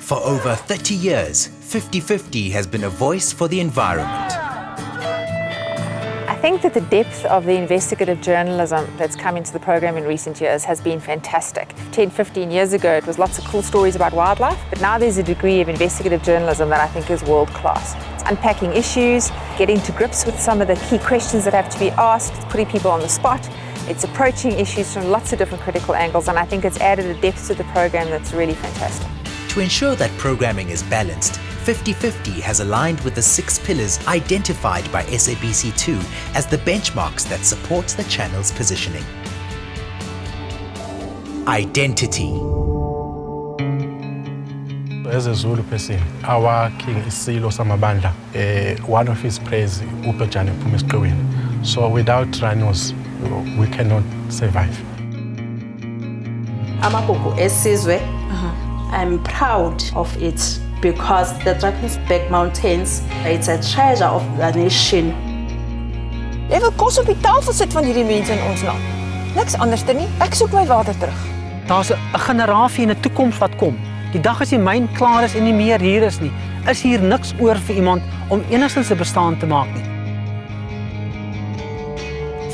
For over 30 years, 50/50 has been a voice for the environment. I think that the depth of the investigative journalism that's come into the program in recent years has been fantastic. 10, 15 years ago, it was lots of cool stories about wildlife, but now there's a degree of investigative journalism that I think is world class. It's unpacking issues, getting to grips with some of the key questions that have to be asked, it's putting people on the spot. It's approaching issues from lots of different critical angles, and I think it's added a depth to the program that's really fantastic. To ensure that programming is balanced, 50/50 has aligned with the 6 pillars identified by SABC2 as the benchmarks that support the channel's positioning. Identity. As a Zulu person, our king is Silo Samabanda. One of his praise, Upejane Pumiskowin. So without rhinos, we cannot survive. Amakoko esizwe. I'm proud of it because the Drakensberg Mountains, it's a treasure of the nation. Jy wil kos op die tafel sit van hierdie mense in ons land. Niks anders nie. Ek soek my water terug. Daar's 'n generasie en 'n toekoms wat kom. Die dag as die myn klaar is en nie meer hier is nie, is hier niks oor vir iemand om enigstens 'n bestaan te maak nie.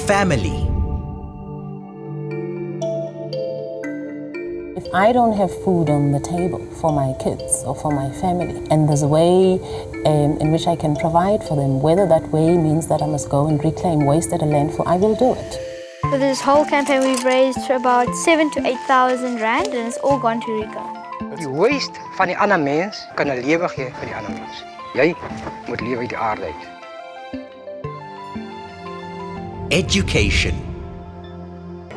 Family. If I don't have food on the table for my kids or for my family, and there's a way in which I can provide for them, whether that way means that I must go and reclaim waste at a landfill, I will do it. For this whole campaign, we've raised about 7,000 to 8,000 rand, and it's all gone to Rico. Die waste van die ander mens kan 'n lewe gee vir die ander mens. Jy moet lewe uit die aarde uit. Education.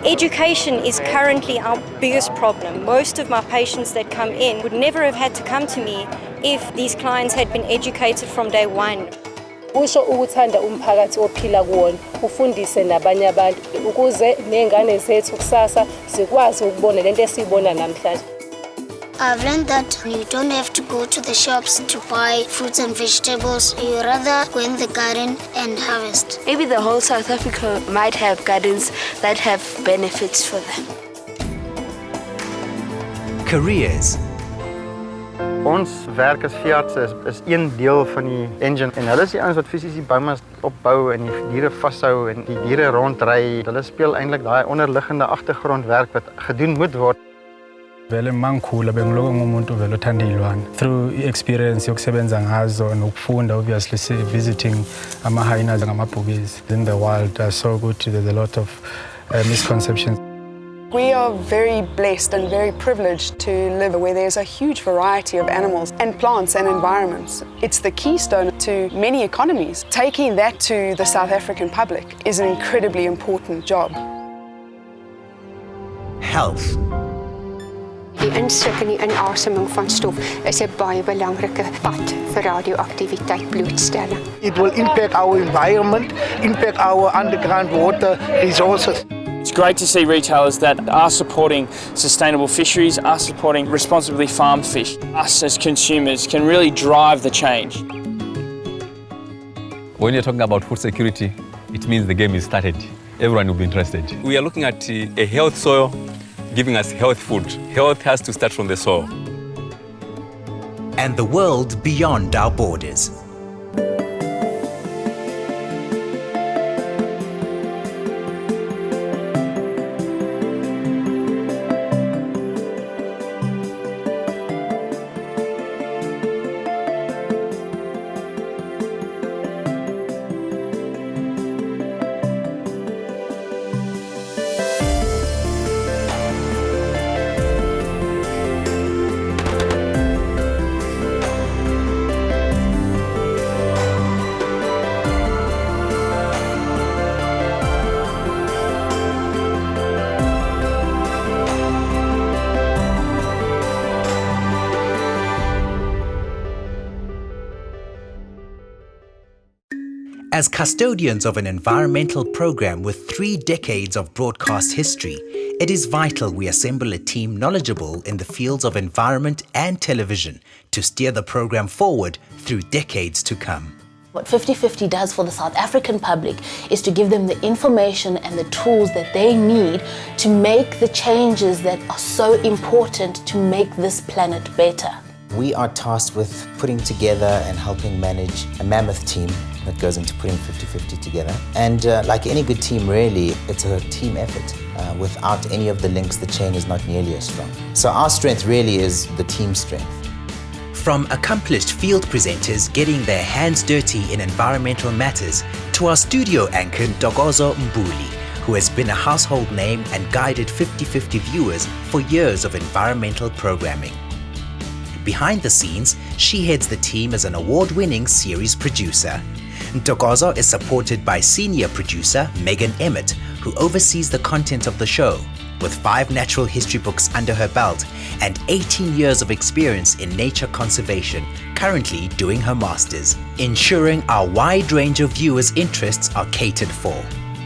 Education is currently our biggest problem. Most of my patients that come in would never have had to come to me if these clients had been educated from day one. Kusho ukuthanda umphakathi ophila kuwona, ufundise nabanye abantu ukuze nengane zethu kusasa sikwazi ukubona lento esiyibona namhlanje. I've learned that you don't have to go to the shops to buy fruits and vegetables. You rather go in the garden and harvest. Maybe the whole South Africa might have gardens that have benefits for them. Careers. Ons werk as veeartse is een deel van die engine en hulle is die ouens wat fisies die boumas opbou en die diere vashou en die diere rondry. Hulle speel eintlik daai onderliggende agtergrondwerk wat gedoen moet word. Vele mangikhula bengiloku ngumuntu vele othanda izilwane. Through experience yokusebenza ngazo nokufunda obviously visiting ama-hyenas ngamabhubezi in the wild, I saw ukuthi there's a lot of misconceptions. We are very blessed and very privileged to live where there's a huge variety of animals and plants and environments. It's the keystone to many economies. Taking that to the South African public is an incredibly important job. Health. Die insluk en die inaseming van stof is 'n baie belangrike pad vir radioaktiwiteit blootstelling. It will impact our environment, impact our underground water resources. It's great to see retailers that are supporting sustainable fisheries, are supporting responsibly farmed fish. Us as consumers can really drive the change. When you're talking about food security, it means the game is started. Everyone will be interested. We are looking at a health soil, giving us health food. Health has to start from the soil. And the world beyond our borders. As custodians of an environmental program with 3 decades of broadcast history, it is vital we assemble a team knowledgeable in the fields of environment and television to steer the program forward through decades to come. What 50/50 does for the South African public is to give them the information and the tools that they need to make the changes that are so important to make this planet better. We are tasked with putting together and helping manage a mammoth team that goes into putting 50-50 together. And like any good team, really, it's a team effort. Without any of the links, the chain is not nearly as strong. So our strength really is the team strength. From accomplished field presenters getting their hands dirty in environmental matters to our studio anchor Ntokozo Mbuli, who has been a household name and guided 50-50 viewers for years of environmental programming. Behind the scenes, she heads the team as an award-winning series producer. Ntokozo is supported by senior producer Megan Emmett, who oversees the content of the show. With 5 natural history books under her belt and 18 years of experience in nature conservation, currently doing her master's, ensuring our wide range of viewers' interests are catered for.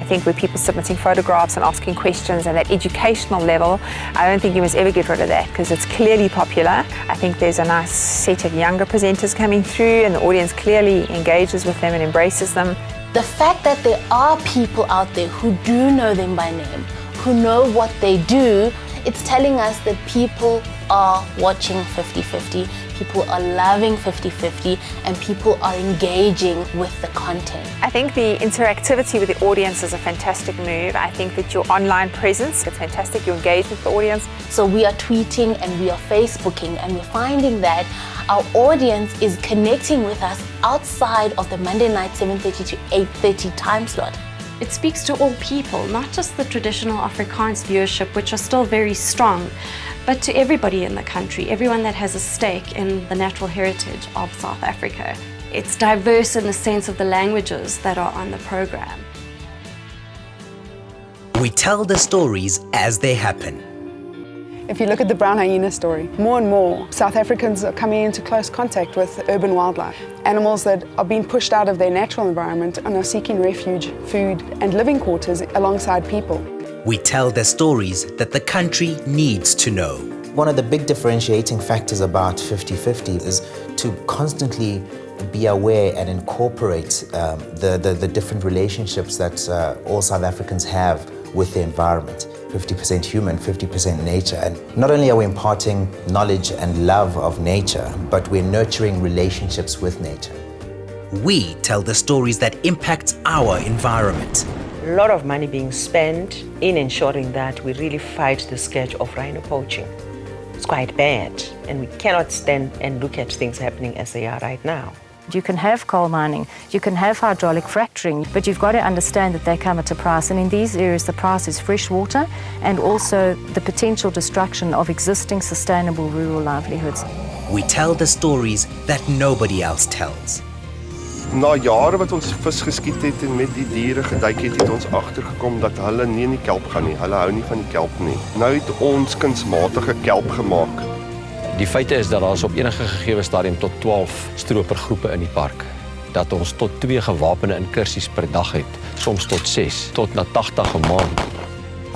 I think with people submitting photographs and asking questions and that educational level, I don't think you must ever get rid of that because it's clearly popular. I think there's a nice set of younger presenters coming through and the audience clearly engages with them and embraces them. The fact that there are people out there who do know them by name, who know what they do, it's telling us that people are watching 50-50, people are loving 50-50, and people are engaging with the content. I think the interactivity with the audience is a fantastic move. I think that your online presence, it's fantastic, you engage with the audience. So we are tweeting and we are Facebooking, and we're finding that our audience is connecting with us outside of the Monday night 7:30 to 8:30 time slot. It speaks to all people, not just the traditional Afrikaans viewership, which are still very strong, but to everybody in the country, everyone that has a stake in the natural heritage of South Africa. It's diverse in the sense of the languages that are on the program. We tell the stories as they happen. If you look at the brown hyena story, more and more South Africans are coming into close contact with urban wildlife. Animals that are being pushed out of their natural environment and are seeking refuge, food and living quarters alongside people. We tell the stories that the country needs to know. One of the big differentiating factors about 50-50 is to constantly be aware and incorporate the different relationships that all South Africans have with the environment. 50% human, 50% nature. And not only are we imparting knowledge and love of nature, but we're nurturing relationships with nature. We tell the stories that impact our environment. A lot of money being spent in ensuring that we really fight the scourge of rhino poaching. It's quite bad, and we cannot stand and look at things happening as they are right now. You can have coal mining, you can have hydraulic fracturing, but you've got to understand that they come at a price. And in these areas, the price is fresh water and also the potential destruction of existing sustainable rural livelihoods. We tell the stories that nobody else tells. Na jare wat ons vis geskiet het en met die diere geduik het ons agtergekom dat hulle nie in die kelp gaan nie. Hulle hou nie van die kelp nie. Nou het ons kunsmatige kelp gemaak. Die feite is dat daar op enige gegewe stadium tot 12 stropergroepe in die park. Dat ons tot 2 gewapende inkursies per dag het, soms tot 6, tot na 80 'n maand.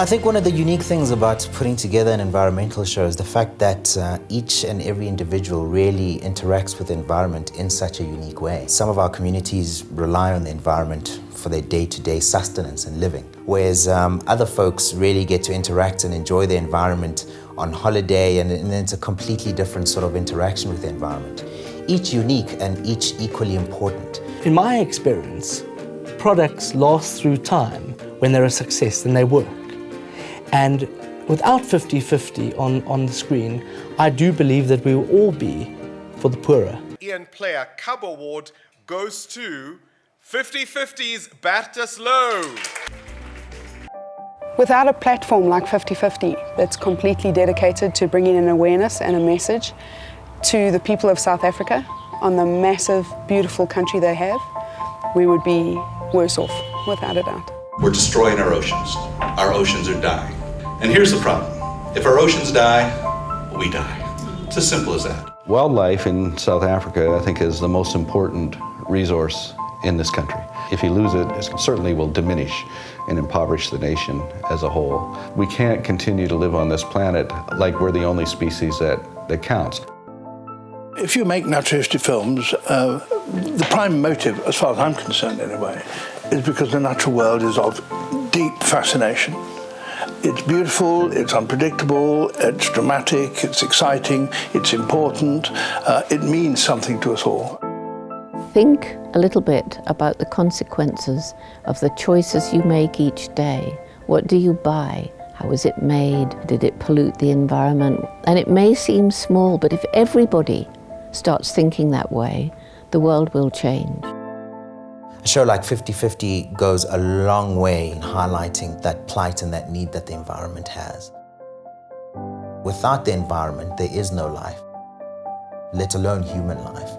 I think one of the unique things about putting together an environmental show is the fact that each and every individual really interacts with the environment in such a unique way. Some of our communities rely on the environment for their day-to-day sustenance and living, whereas other folks really get to interact and enjoy the environment on holiday, and it's a completely different sort of interaction with the environment. Each unique and each equally important. In my experience, products last through time when they're a success and they work. And without 50-50 on the screen, I do believe that we will all be for the poorer. Ian Player Cub Award goes to 50-50's Bertus Lowe. Without a platform like 50-50 that's completely dedicated to bringing an awareness and a message to the people of South Africa on the massive, beautiful country they have, we would be worse off, without a doubt. We're destroying our oceans. Our oceans are dying. And here's the problem. If our oceans die, we die. It's as simple as that. Wildlife in South Africa, I think, is the most important resource in this country. If you lose it, it certainly will diminish and impoverish the nation as a whole. We can't continue to live on this planet like we're the only species that counts. If you make natural history films, the prime motive, as far as I'm concerned anyway, is because the natural world is of deep fascination. It's beautiful, it's unpredictable, it's dramatic, it's exciting, it's important. It means something to us all. Think a little bit about the consequences of the choices you make each day. What do you buy? How was it made? Did it pollute the environment? And it may seem small, but if everybody starts thinking that way, the world will change. A show like 50/50 goes a long way in highlighting that plight and that need that the environment has. Without the environment, there is no life, let alone human life.